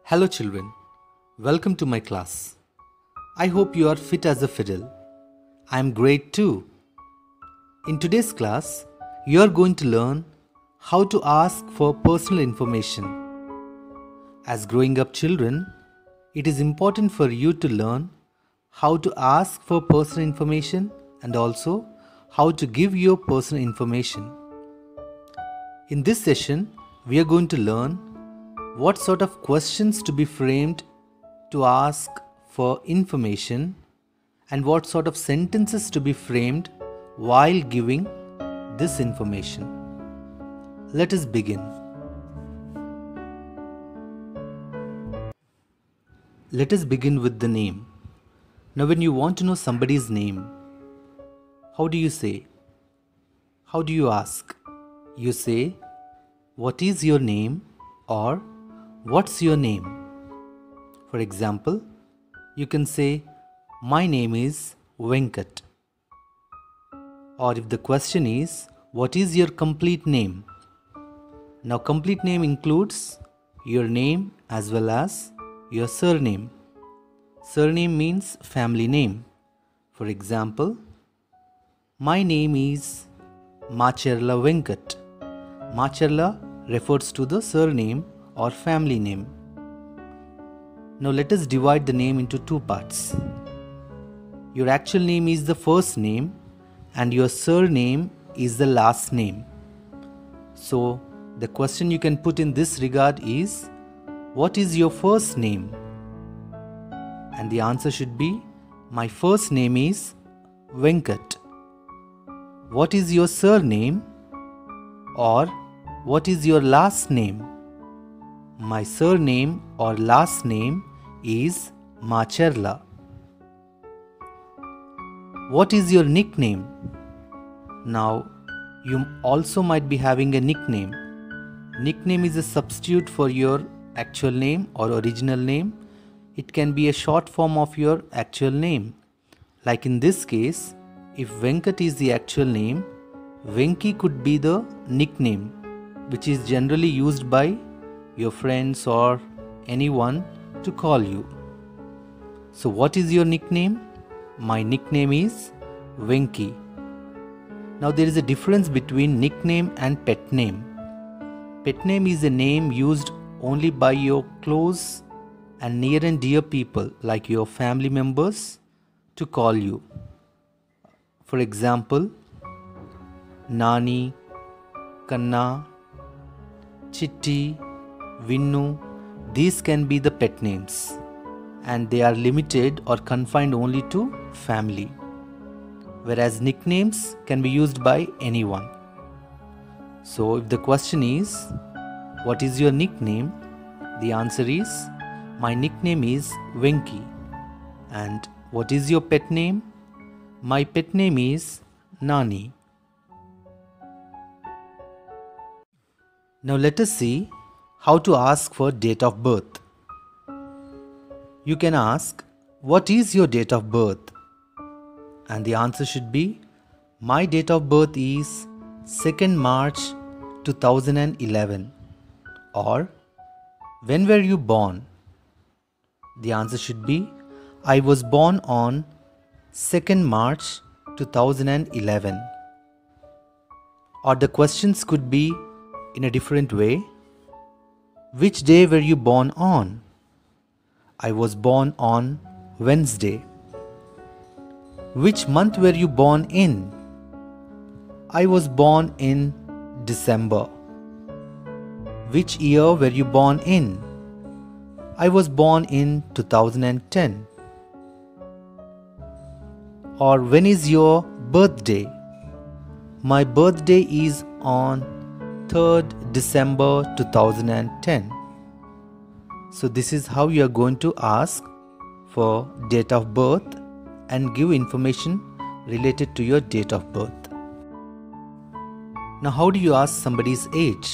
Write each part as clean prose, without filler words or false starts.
Hello children, welcome to my class. I hope you are fit as a fiddle. I am great too. In today's class, you are going to learn how to ask for personal information. As growing up children, it is important for you to learn how to ask for personal information and also how to give your personal information. In this session, we are going to learn what sort of questions to be framed to ask for information and what sort of sentences to be framed while giving this information. Let us begin. Let us begin with the name. Now when you want to know somebody's name, how do you say? How do you ask? You say, "What is your name?" or "What's your name?" For example, you can say, "My name is Venkat." Or if the question is, "What is your complete name?" Now complete name includes your name as well as your surname. Surname means family name. For example, "My name is Macherla Venkat." Macherla refers to the surname or family name. Now let us divide the name into two parts. Your actual name is the first name and your surname is the last name. So the question you can put in this regard is, "What is your first name?" And the answer should be, "My first name is Venkat." "What is your surname?" or "What is your last name?" My surname or last name is Macherla. What is your nickname? Now, you also might be having a nickname. Nickname is a substitute for your actual name or original name. It can be a short form of your actual name. Like in this case, if Venkat is the actual name, Venki could be the nickname, which is generally used by your friends or anyone to call you. So what is your nickname? My nickname is Venki. Now there is a difference between nickname and pet name. Pet name is a name used only by your close and near and dear people like your family members to call you. For example, Nani, Kanna, Chitti, Vinnu, these can be the pet names and they are limited or confined only to family. Whereas nicknames can be used by anyone. So if the question is, "What is your nickname?" the answer is, "My nickname is Venki." And what is your pet name? My pet name is Nani. Now let us see how to ask for date of birth. You can ask, "What is your date of birth?" And the answer should be, "My date of birth is 2nd March 2011. Or, "When were you born?" The answer should be, "I was born on 2nd March 2011. Or the questions could be in a different way. "Which day were you born on?" I was born on Wednesday. "Which month were you born in?" I was born in December. "Which year were you born in?" I was born in 2010. Or, "When is your birthday?" My birthday is on 3rd December 2010. So this is how you are going to ask for date of birth and give information related to your date of birth. Now how do you ask somebody's age?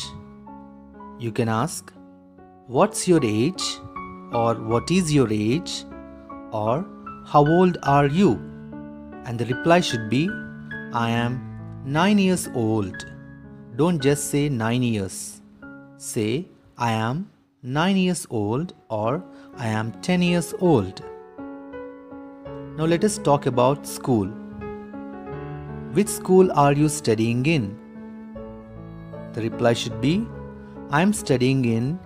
You can ask, "What's your age?" or "What is your age?" or "How old are you?" And the reply should be, "I am 9 years old." Don't just say 9 years. Say, "I am 9 years old or I am 10 years old. Now let us talk about school. Which school are you studying in? The reply should be, I am studying in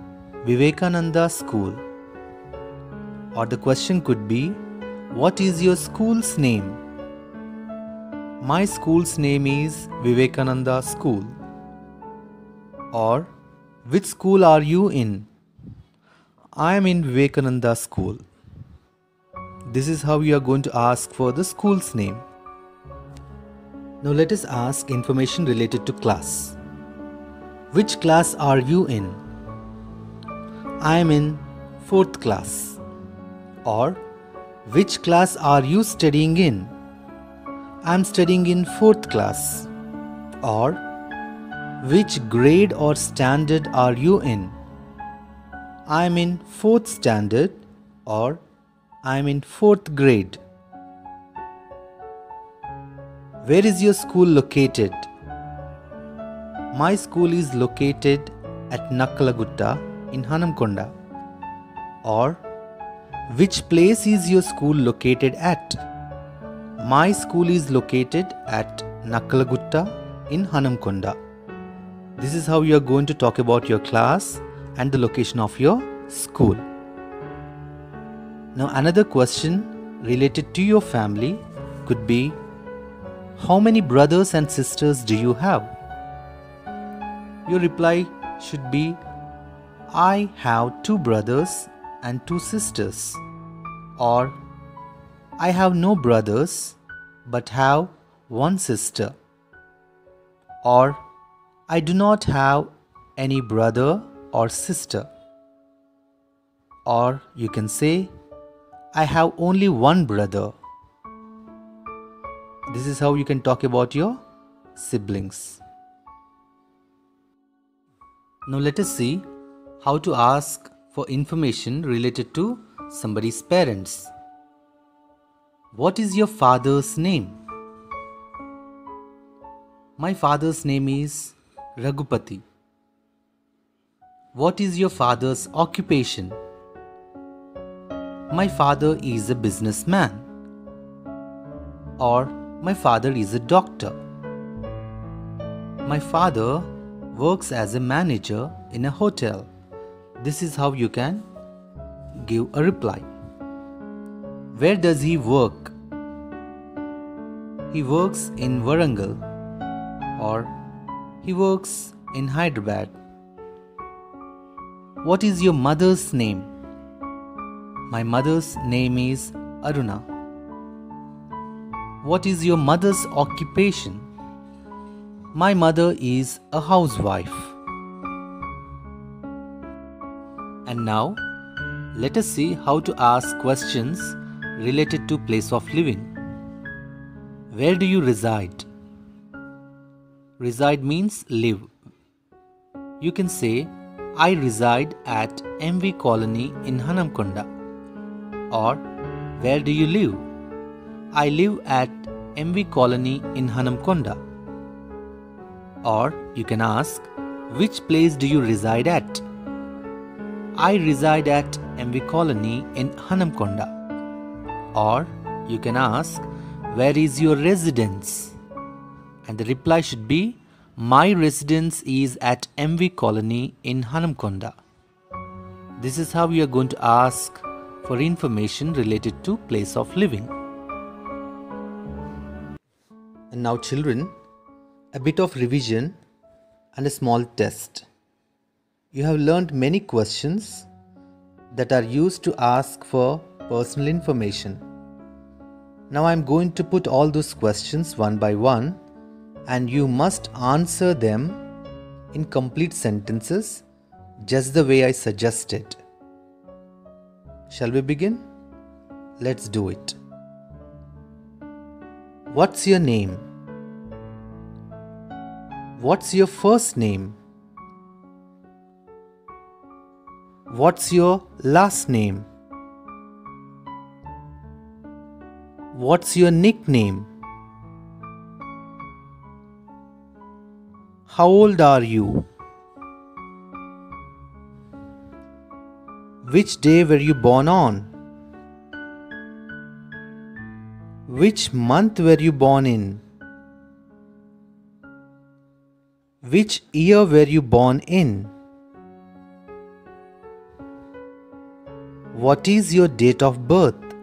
Vivekananda School. Or the question could be, what is your school's name? My school's name is Vivekananda School. Or, which school are you in? I am in Vivekananda School. This is how you are going to ask for the school's name. Now let us ask information related to class. Which class are you in? I am in 4th class. Or, which class are you studying in? I am studying in 4th class. Or, which grade or standard are you in? I am in 4th standard or I am in 4th grade. Where is your school located? My school is located at Nakkalagutta in Hanamkonda. Or, which place is your school located at? My school is located at Nakkalagutta in Hanamkonda. This is how you are going to talk about your class and the location of your school. Now another question related to your family could be, how many brothers and sisters do you have? Your reply should be, I have 2 brothers and 2 sisters. Or, I have no brothers but have 1 sister. Or, I do not have any brother or sister. Or you can say, I have only 1 brother. This is how you can talk about your siblings. Now let us see how to ask for information related to somebody's parents. What is your father's name? My father's name is Raghupati. What is your father's occupation? My father is a businessman. Or my father is a doctor. My father works as a manager in a hotel. This is how you can give a reply. Where does he work? He works in Warangal. Or he works in Hyderabad. What is your mother's name? My mother's name is Aruna. What is your mother's occupation? My mother is a housewife. And now, let us see how to ask questions related to place of living. Where do you reside? Reside means live. You can say, I reside at MV Colony in Hanamkonda. Or, where do you live? I live at MV Colony in Hanamkonda. Or, you can ask, which place do you reside at? I reside at MV Colony in Hanamkonda. Or, you can ask, where is your residence? And the reply should be, my residence is at MV Colony in Hanamkonda. This is how you are going to ask for information related to place of living. And now children, a bit of revision and a small test. You have learned many questions that are used to ask for personal information. Now I am going to put all those questions one by one, and you must answer them in complete sentences just the way I suggested. Shall we begin? Let's do it. What's your name? What's your first name? What's your last name? What's your nickname? How old are you? Which day were you born on? Which month were you born in? Which year were you born in? What is your date of birth?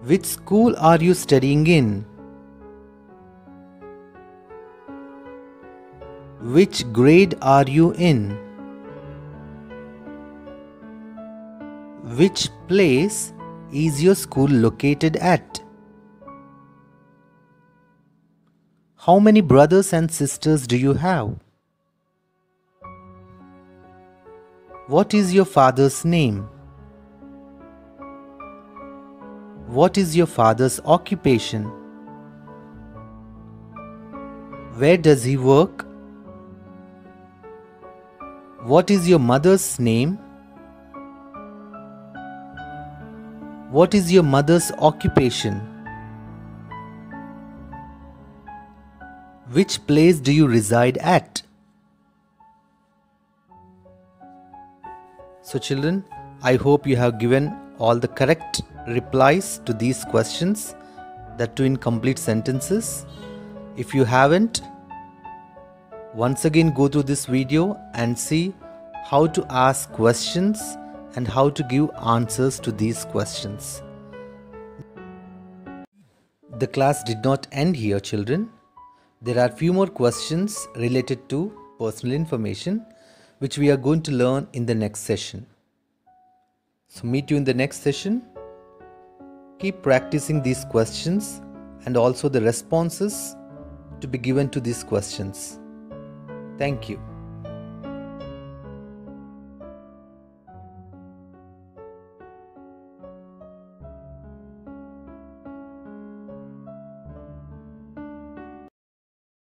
Which school are you studying in? Which grade are you in? Which place is your school located at? How many brothers and sisters do you have? What is your father's name? What is your father's occupation? Where does he work? What is your mother's name? What is your mother's occupation? Which place do you reside at? So children, I hope you have given all the correct replies to these questions, that too in complete sentences. If you haven't, once again go through this video and see how to ask questions and how to give answers to these questions. The class did not end here, children. There are few more questions related to personal information which we are going to learn in the next session. So meet you in the next session. Keep practicing these questions and also the responses to be given to these questions. Thank you.